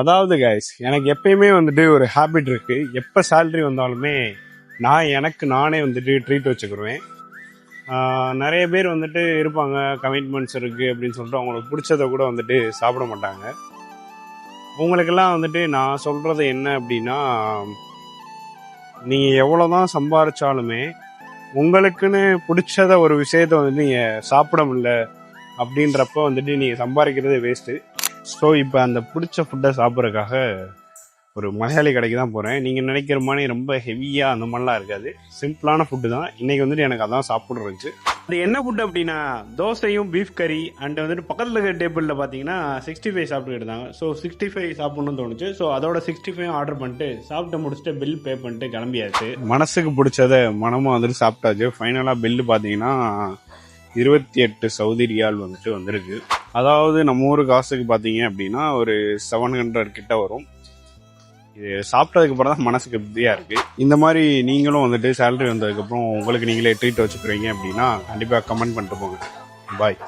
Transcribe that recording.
அதாவது கைஸ், எனக்கு எப்பயுமே வந்துட்டு ஒரு ஹேபிட் இருக்கு. எப்போ சேலரி வந்தாலுமே நான் எனக்கு நானே வந்துட்டு ட்ரீட் வச்சுக்கிருவேன். நிறைய பேர் வந்துட்டு இருப்பாங்க, கமிட்மெண்ட்ஸ் இருக்குது அப்படின்னு சொல்லிட்டு அவங்களுக்கு பிடிச்சத கூட வந்துட்டு சாப்பிட மாட்டாங்க. உங்களுக்கெல்லாம் வந்துட்டு நான் சொல்கிறது என்ன அப்படின்னா, நீங்கள் எவ்வளோ தான் சம்பாதிச்சாலுமே உங்களுக்குன்னு பிடிச்சத ஒரு விஷயத்த வந்து நீங்கள் சாப்பிட முடியல அப்படின்றப்ப வந்துட்டு நீங்கள் சம்பாதிக்கிறதே வேஸ்ட்டு. ஸோ இப்போ அந்த பிடிச்ச ஃபுட்டை சாப்பிட்றதுக்காக ஒரு மலையாளி கடைக்கு தான் போகிறேன். நீங்கள் நினைக்கிற மாதிரி ரொம்ப ஹெவியாக அந்த மாதிரிலாம் இருக்காது. சிம்பிளான ஃபுட்டு தான். இன்றைக்கி வந்துட்டு எனக்கு அதான் சாப்பிட இருந்துச்சு. அது என்ன ஃபுட்டு அப்படின்னா தோசையும் பீஃப் கறி அண்ட் வந்துட்டு பக்கத்தில் இருக்கிற டேபிளில் பார்த்தீங்கன்னா 65 சாப்பிட்டுக்கிட்டு இருந்தாங்க. ஸோ 65 சாப்பிட்ணுன்னு தோணுச்சு. ஸோ அதோட 65 ஆர்டர் பண்ணிட்டு சாப்பிட்டு முடிச்சுட்டு பில் பே பண்ணிட்டு கிளம்பியாச்சு. மனசுக்கு பிடிச்சத மனமும் வந்துட்டு சாப்பிட்டாச்சு. ஃபைனலாக பில்லு பார்த்தீங்கன்னா 28 சவுதி ரியால் வந்துட்டு வந்திருக்கு. அதாவது நம்ம ஊர் காசுக்கு பார்த்தீங்க அப்படின்னா ஒரு 700 கிட்ட வரும். இது சாப்பிட்டதுக்கு அப்புறம் தான் மனசுக்கு திருப்தியாக இருக்குது. இந்த மாதிரி நீங்களும் வந்துட்டு சேலரி வந்ததுக்கப்புறம் உங்களுக்கு நீங்களே ட்ரீட் வச்சுக்கிறீங்க அப்படின்னா கண்டிப்பாக கமெண்ட் பண்ணிட்டு போங்க. பாய்.